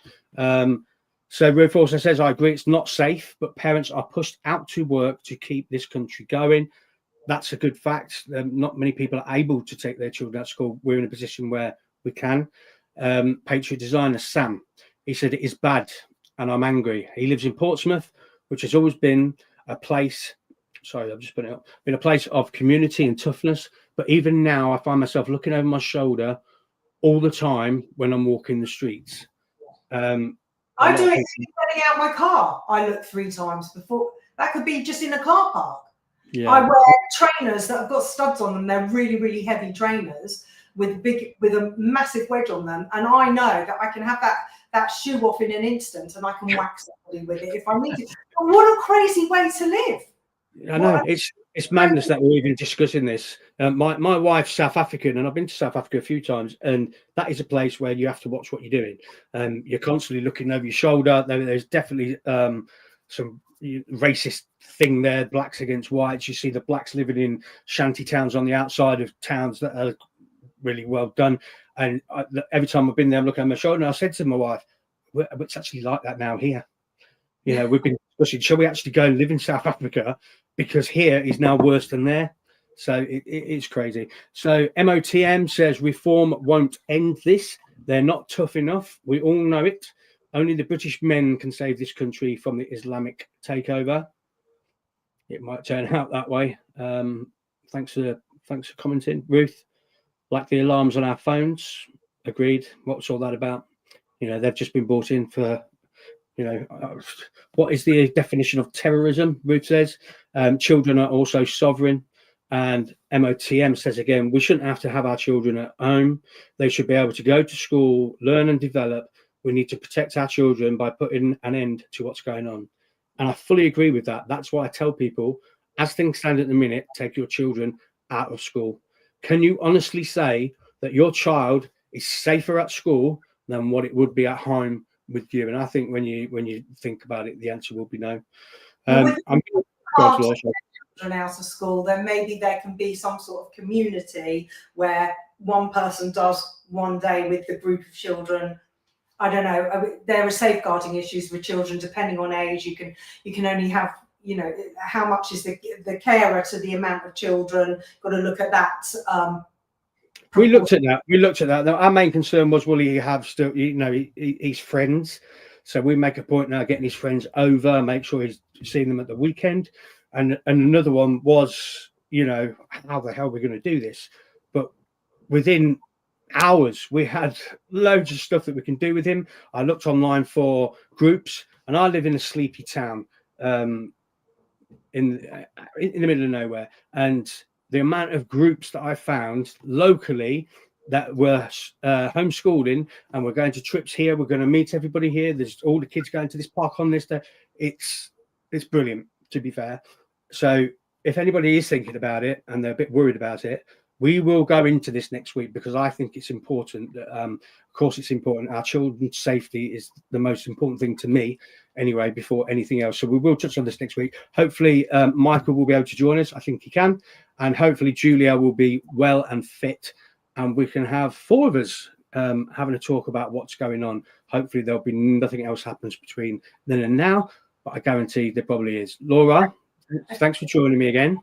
So Ruth also says, I agree, it's not safe, but parents are pushed out to work to keep this country going. That's a good fact. Not many people are able to take their children out of school. We're in a position where we can. Patriot designer Sam, he said, it is bad and I'm angry. He lives in Portsmouth, which has always been a place, sorry, I've just put it up, been a place of community and toughness. But even now I find myself looking over my shoulder all the time when I'm walking the streets. I do it getting out my car. I look 3 times before. That could be just in a car park. Yeah. I wear trainers that have got studs on them. They're really, really heavy trainers with a massive wedge on them. And I know that I can have that shoe off in an instant, and I can whack somebody with it if I need to. But what a crazy way to live. I know, it's madness that we're even discussing this. My wife's South African, and I've been to South Africa a few times, and that is a place where you have to watch what you're doing. You're constantly looking over your shoulder. There's definitely some racist thing there, blacks against whites. You see the blacks living in shanty towns on the outside of towns that are really well done. And every time I've been there, I'm looking at my shoulder, and I said to my wife, it's actually like that now here. You know, we've been discussing, shall we actually go and live in South Africa? Because here is now worse than there. So it's crazy. So MOTM says reform won't end this. They're not tough enough. We all know it. Only the British men can save this country from the Islamic takeover. It might turn out that way. Thanks for commenting, Ruth. Like the alarms on our phones. Agreed. What's all that about? You know, they've just been brought in for, you know, what is the definition of terrorism? Ruth says children are also sovereign. And MOTM says again, we shouldn't have to have our children at home. They should be able to go to school, learn and develop. We need to protect our children by putting an end to what's going on. And I fully agree with that. That's why I tell people, as things stand at the minute, take your children out of school. Can you honestly say that your child is safer at school than what it would be at home with you? And I think when you think about it, the answer will be no. Children out of school, then maybe there can be some sort of community where one person does one day with the group of children. I don't know. There are safeguarding issues with children depending on age. You can only have, you know, how much is the carer to the amount of children. Got to look at that. We looked at that. Our main concern was, will he have still, you know, his friends? So we make a point now getting his friends over, make sure he's seeing them at the weekend. And another one was, you know, how the hell are we going to do this? But within hours, we had loads of stuff that we can do with him. I looked online for groups, and I live in a sleepy town in the middle of nowhere. And the amount of groups that I found locally that were homeschooling, and we're going to trips here, we're going to meet everybody here. There's all the kids going to this park on this day. It's brilliant, to be fair. So if anybody is thinking about it and they're a bit worried about it, we will go into this next week, because I think it's important that, of course, it's important. Our children's safety is the most important thing to me, anyway, before anything else. So we will touch on this next week. Hopefully, Michael will be able to join us. I think he can. And hopefully, Julia will be well and fit, and we can have 4 of us having a talk about what's going on. Hopefully, there'll be nothing else happens between then and now, but I guarantee there probably is. Laura, thanks for joining me again.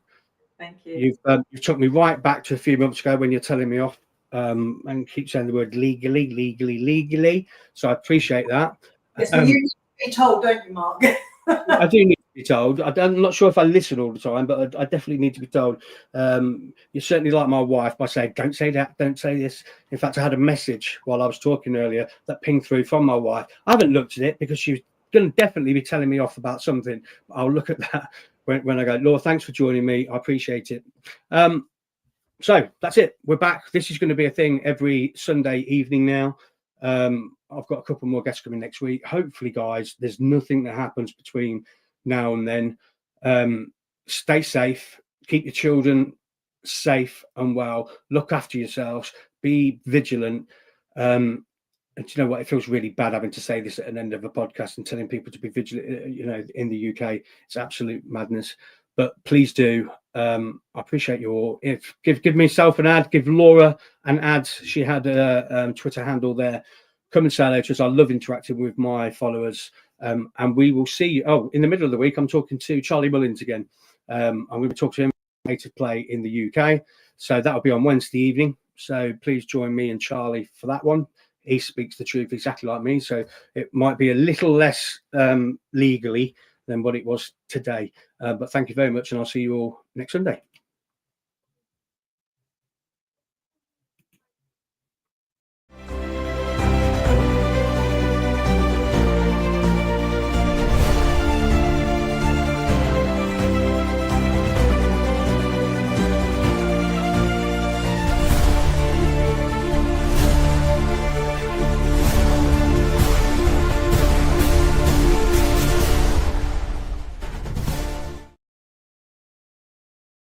Thank you. You've took me right back to a few months ago when you're telling me off and keep saying the word legally. So I appreciate that. Yes, well, you need to be told, don't you, Mark? I do need to be told. I'm not sure if I listen all the time, but I definitely need to be told. You're certainly like my wife by saying, don't say that, don't say this. In fact, I had a message while I was talking earlier that pinged through from my wife. I haven't looked at it because she's going to definitely be telling me off about something. I'll look at that when I go, Laura, thanks for joining me. I appreciate it. So that's it. We're back. This is going to be a thing every Sunday evening now. I've got a couple more guests coming next week. Hopefully, guys, there's nothing that happens between now and then. Stay safe. Keep your children safe and well. Look after yourselves. Be vigilant. And do you know what? It feels really bad having to say this at an end of a podcast and telling people to be vigilant. You know, in the UK, it's absolute madness. But please do. I appreciate you all. Give myself an ad. Give Laura an ad. She had a Twitter handle there. Come and say hello to us. I love interacting with my followers. And we will see you. Oh, in the middle of the week, I'm talking to Charlie Mullins again. I'm going to talk to him to play in the UK. So that'll be on Wednesday evening. So please join me and Charlie for that one. He speaks the truth exactly like me. So it might be a little less legally than what it was today. But thank you very much. And I'll see you all next Sunday.